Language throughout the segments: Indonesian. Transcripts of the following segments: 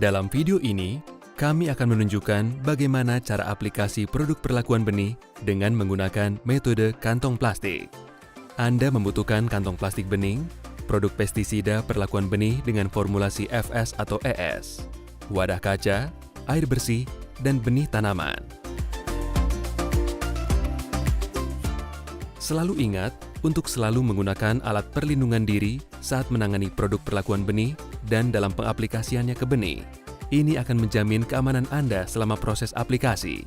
Dalam video ini, kami akan menunjukkan bagaimana cara aplikasi produk perlakuan benih dengan menggunakan metode kantong plastik. Anda membutuhkan kantong plastik bening, produk pestisida perlakuan benih dengan formulasi FS atau ES, wadah kaca, air bersih, dan benih tanaman. Selalu ingat untuk selalu menggunakan alat perlindungan diri saat menangani produk perlakuan benih dan dalam pengaplikasiannya ke benih. Ini akan menjamin keamanan Anda selama proses aplikasi.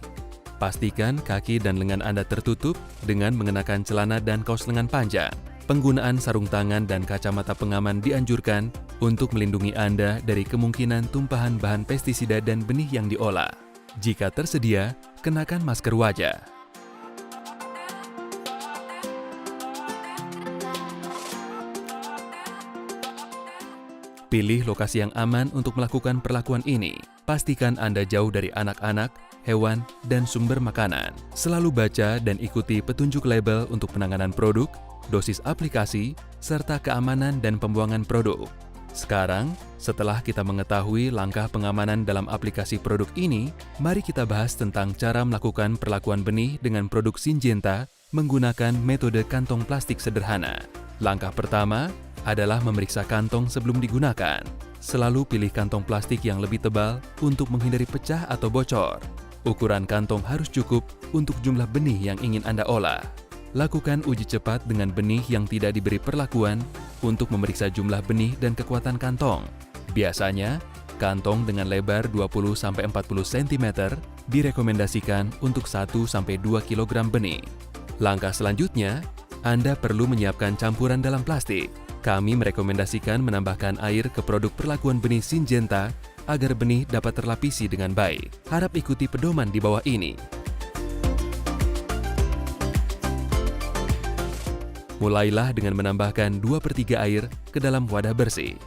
Pastikan kaki dan lengan Anda tertutup dengan mengenakan celana dan kaos lengan panjang. Penggunaan sarung tangan dan kacamata pengaman dianjurkan untuk melindungi Anda dari kemungkinan tumpahan bahan pestisida dan benih yang diolah. Jika tersedia, kenakan masker wajah. Pilih lokasi yang aman untuk melakukan perlakuan ini. Pastikan Anda jauh dari anak-anak, hewan, dan sumber makanan. Selalu baca dan ikuti petunjuk label untuk penanganan produk, dosis aplikasi, serta keamanan dan pembuangan produk. Sekarang, setelah kita mengetahui langkah pengamanan dalam aplikasi produk ini, mari kita bahas tentang cara melakukan perlakuan benih dengan produk Syngenta menggunakan metode kantong plastik sederhana. Langkah pertama adalah memeriksa kantong sebelum digunakan. Selalu pilih kantong plastik yang lebih tebal untuk menghindari pecah atau bocor. Ukuran kantong harus cukup untuk jumlah benih yang ingin Anda olah. Lakukan uji cepat dengan benih yang tidak diberi perlakuan untuk memeriksa jumlah benih dan kekuatan kantong. Biasanya, kantong dengan lebar 20-40 cm direkomendasikan untuk 1-2 kg benih. Langkah selanjutnya, Anda perlu menyiapkan campuran dalam plastik. Kami merekomendasikan menambahkan air ke produk perlakuan benih Syngenta agar benih dapat terlapisi dengan baik. Harap ikuti pedoman di bawah ini. Mulailah dengan menambahkan 2/3 air ke dalam wadah bersih.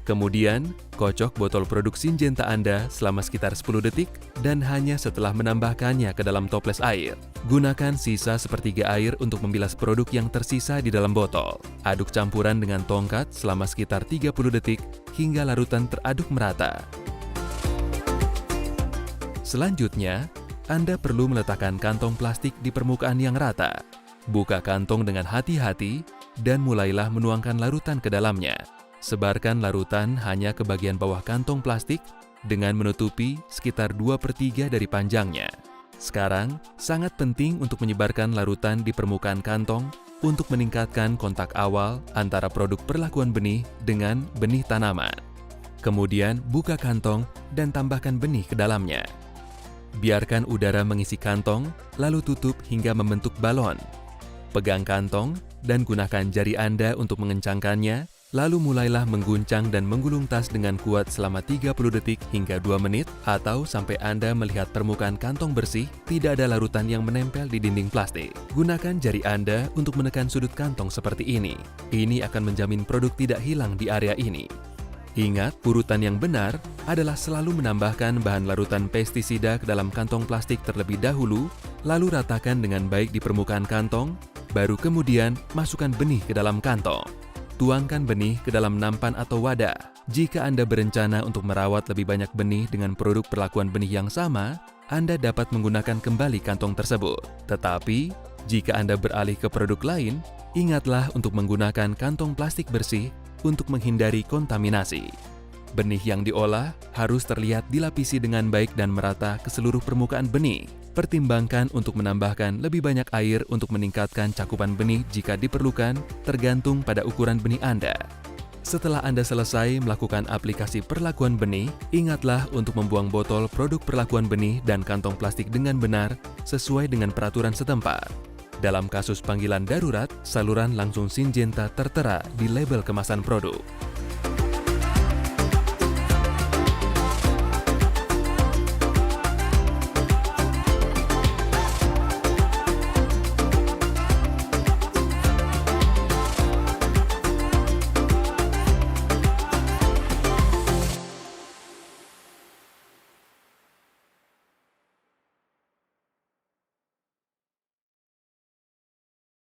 Kemudian, kocok botol produk Syngenta Anda selama sekitar 10 detik dan hanya setelah menambahkannya ke dalam toples air. Gunakan sisa sepertiga air untuk membilas produk yang tersisa di dalam botol. Aduk campuran dengan tongkat selama sekitar 30 detik hingga larutan teraduk merata. Selanjutnya, Anda perlu meletakkan kantong plastik di permukaan yang rata. Buka kantong dengan hati-hati dan mulailah menuangkan larutan ke dalamnya. Sebarkan larutan hanya ke bagian bawah kantong plastik dengan menutupi sekitar 2/3 dari panjangnya. Sekarang, sangat penting untuk menyebarkan larutan di permukaan kantong untuk meningkatkan kontak awal antara produk perlakuan benih dengan benih tanaman. Kemudian, buka kantong dan tambahkan benih ke dalamnya. Biarkan udara mengisi kantong, lalu tutup hingga membentuk balon. Pegang kantong dan gunakan jari Anda untuk mengencangkannya, lalu mulailah mengguncang dan menggulung tas dengan kuat selama 30 detik hingga 2 menit, atau sampai Anda melihat permukaan kantong bersih, tidak ada larutan yang menempel di dinding plastik. Gunakan jari Anda untuk menekan sudut kantong seperti ini. Ini akan menjamin produk tidak hilang di area ini. Ingat, urutan yang benar adalah selalu menambahkan bahan larutan pestisida ke dalam kantong plastik terlebih dahulu, lalu ratakan dengan baik di permukaan kantong, baru kemudian masukkan benih ke dalam kantong. Tuangkan benih ke dalam nampan atau wadah. Jika Anda berencana untuk merawat lebih banyak benih dengan produk perlakuan benih yang sama, Anda dapat menggunakan kembali kantong tersebut. Tetapi, jika Anda beralih ke produk lain, ingatlah untuk menggunakan kantong plastik bersih untuk menghindari kontaminasi. Benih yang diolah harus terlihat dilapisi dengan baik dan merata ke seluruh permukaan benih. Pertimbangkan untuk menambahkan lebih banyak air untuk meningkatkan cakupan benih jika diperlukan, tergantung pada ukuran benih Anda. Setelah Anda selesai melakukan aplikasi perlakuan benih, ingatlah untuk membuang botol produk perlakuan benih dan kantong plastik dengan benar sesuai dengan peraturan setempat. Dalam kasus panggilan darurat, saluran langsung Syngenta tertera di label kemasan produk.